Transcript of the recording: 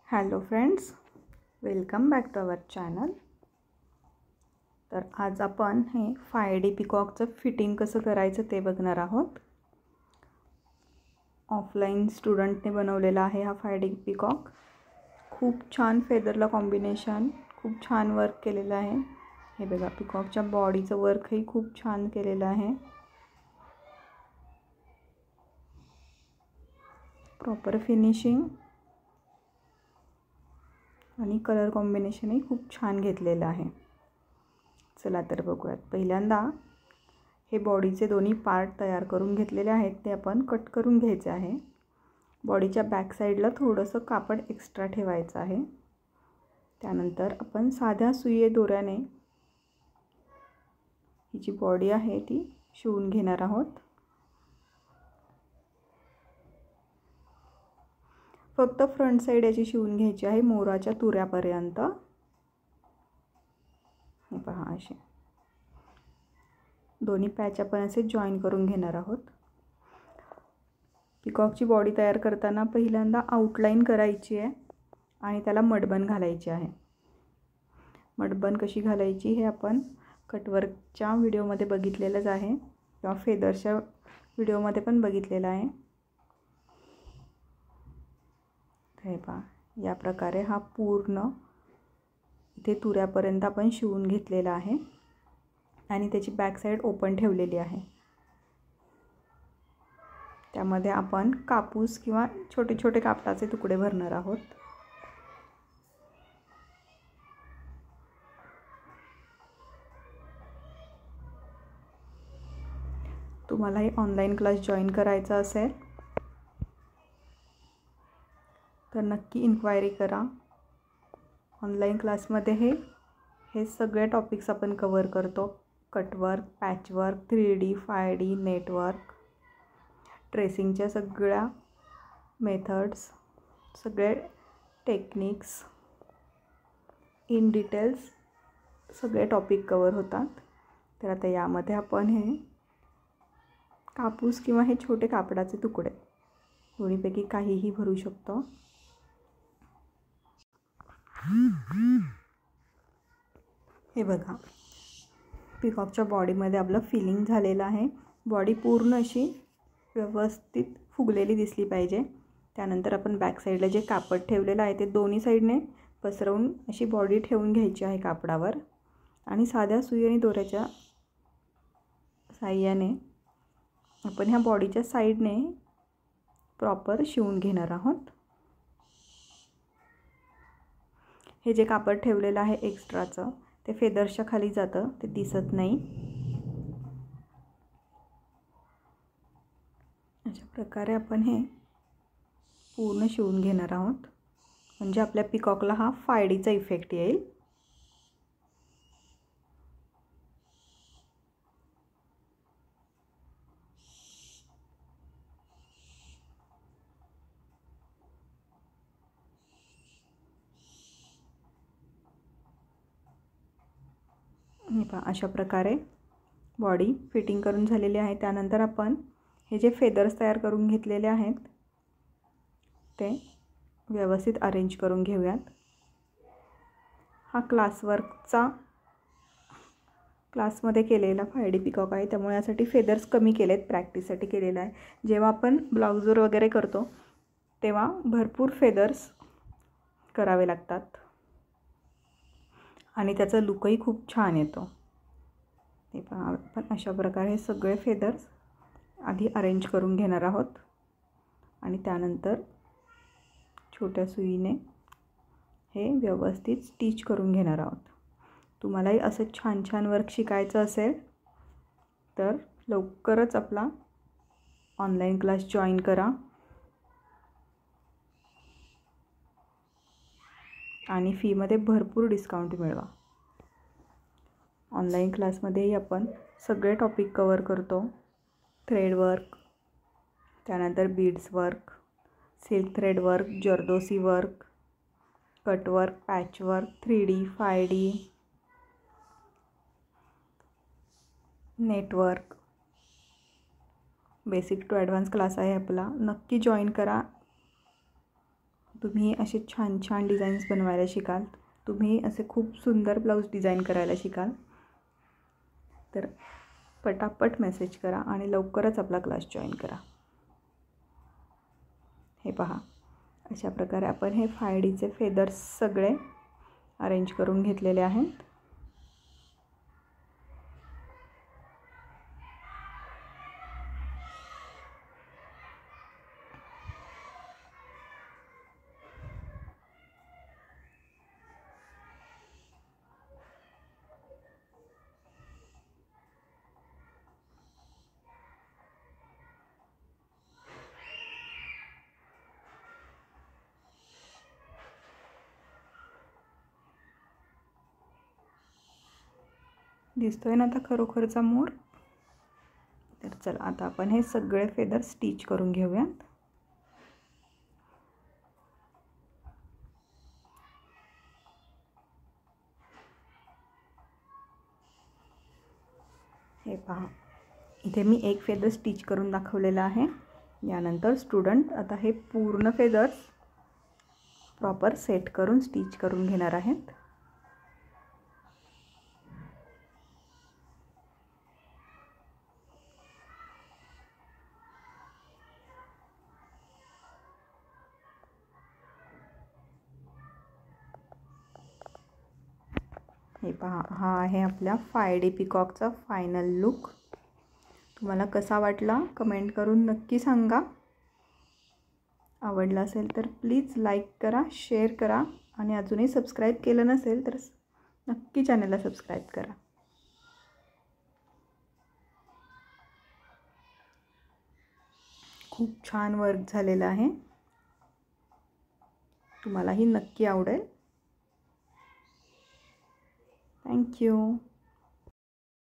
Hello friends, welcome back to our channel. तर आज आपण हे 5D पिकॉकचं फिटिंग कसं करायचं ते बघणार आहोत. ऑफलाईन स्टुडंटने बनवलेला आहे हा 5D पिकॉक. खूप छान फेदरला कॉम्बिनेशन, खूप छान वर्क केलेलं आहे. हे बघा, पिकॉकच्या बॉडीचं वर्कही खूप छान केलेलं आहे. प्रॉपर फिनिशिंग आणि कलर कॉम्बिनेशनही खूप छान घेतलेलं आहे. चला तर बघूयात. पहिल्यांदा हे बॉडीचे दोन्ही पार्ट तयार करून घेतलेले आहेत, ते आपण कट करून घ्यायचे आहे. बॉडीच्या बॅक साईडला थोडंसं कापड एक्स्ट्रा ठेवायचं आहे. त्यानंतर आपण साध्या सुई दोऱ्याने ही जी बॉडी आहे ती शिवून घेणार आहोत. फक्त फ्रंट साईड याची शिवून घ्यायची आहे, मोराच्या तुऱ्यापर्यंत. हे पहा, असे दोन्ही पॅच आपण असे जॉईन करून घेणार आहोत. पिकॉकची बॉडी तयार करताना पहिल्यांदा आउटलाईन करायची आहे आणि त्याला मडबन घालायची आहे. मडबन कशी घालायची हे आपण कटवर्कच्या व्हिडिओमध्ये बघितलेलंच आहे, किंवा फेदरच्या व्हिडिओमध्ये पण बघितलेलं आहे. हे पहा, या प्रकारे हा पूर्ण इथे तुऱ्यापर्यंत आपण शिवून घेतलेला आहे आणि त्याची बॅक साईड ओपन ठेवलेली आहे. त्यामध्ये आपण कापूस किंवा छोटे छोटे कापडाचे तुकडे भरणार आहोत. तुम्हालाही ऑनलाईन क्लास जॉईन करायचा असेल तर नक्की इन्क्वायरी करा. ऑनलाईन क्लासमध्ये हे सगळे टॉपिक्स आपण कवर करतो. Cutwork, patchwork, 3D, 5D, network, ट्रेसिंगच्या सगळ्या मेथड्स, सगळे टेक्निक्स, इन डिटेल्स सगळे टॉपिक कवर होतात. तर आता यामध्ये आपण हे कापूस किंवा हे छोटे कापडाचे तुकडे दोन्हीपैकी काहीही भरू शकतो. हे बघा, पिकॉकच्या बॉडीमध्ये आपलं फिलिंग झालेलं आहे. बॉडी पूर्ण अशी व्यवस्थित फुगलेली दिसली पाहिजे. त्यानंतर आपण बॅक साईडला जे कापड ठेवलेलं आहे ते दोन्ही साईडने पसरवून अशी बॉडी ठेवून घ्यायची आहे कापडावर, आणि साध्या सुई आणि दोऱ्याच्या साहाय्याने आपण ह्या बॉडीच्या साईडने प्रॉपर शिवून घेणार आहोत. हे जे कापड ठेवलेलं आहे एक्स्ट्राचं, ते फेदर्सच्या खाली जातं, ते दिसत नाही. अशा प्रकारे आपण हे पूर्ण शिवून घेणार आहोत, म्हणजे आपल्या पिकॉकला हा 5Dचा इफेक्ट येईल. हे पहा, अशा प्रकारे बॉडी फिटिंग करून झालेली आहे. त्यानंतर आपण हे जे फेदर्स तयार करून घेतलेले आहेत ते व्यवस्थित अरेंज करून घेऊयात. हा क्लासमध्ये केलेला 5D पिकॉक आहे, त्यामुळे यासाठी फेदर्स कमी केलेत, प्रॅक्टिससाठी केलेला आहे. जेव्हा आपण ब्लाउजवर वगैरे करतो तेव्हा भरपूर फेदर्स करावे लागतात आणि त्याचा लुकही खूप छान येतो. हे पहा, आपण अशा प्रकारे सगळे फेदर्स आधी अरेंज करून घेणार आहोत आणि त्यानंतर छोट्या सुईने हे व्यवस्थित स्टिच करून घेणार आहोत. तुम्हालाही असं छान छान वर्क शिकायचं असेल तर लवकरच आपला ऑनलाईन क्लास जॉईन करा आणि फीमध्ये भरपूर डिस्काउंट मिळवा. ऑनलाईन क्लासमध्येही आपण सगळे टॉपिक कवर करतो. थ्रेड वर्क, त्यानंतर beads work, silk thread work, zardozi work, cutwork, patchwork, 3D, 5D, network, basic to advance class आहे आपला. नक्की जॉईन करा. तुम्ही असे छान छान डिझाईन्स बनवायला शिकाल, तुम्ही असे खूप सुंदर ब्लाऊज डिझाईन करायला शिकाल, तर पटापट मेसेज करा आणि लवकरच आपला क्लास जॉईन करा. हे पहा, अशा प्रकारे आपण हे 5Dचे फेदर्स सगळे अरेंज करून घेतलेले आहेत. दिसतोय ना आता खरोखरचा मोर. तर चला आता आपण हे सगळे फेदर स्टिच करून घेऊयात. हे पहा, इथे मी एक फेदर स्टिच करून दाखवलेला आहे. यानंतर स्टुडंट आता हे पूर्ण फेदर्स प्रॉपर सेट करून स्टिच करून घेणार आहेत. हे पहा, हा आहे आपल्या 5D पिकॉकचा फायनल लुक. तुम्हाला कसा वाटला कमेंट करून नक्की सांगा. आवडला असेल तर प्लीज लाईक करा, शेअर करा आणि अजूनही सबस्क्राईब केलं नसेल तर नक्की चॅनलला सबस्क्राईब करा. खूप छान वर्क झालेलं आहे, तुम्हालाही नक्की आवडेल. थँक्यू.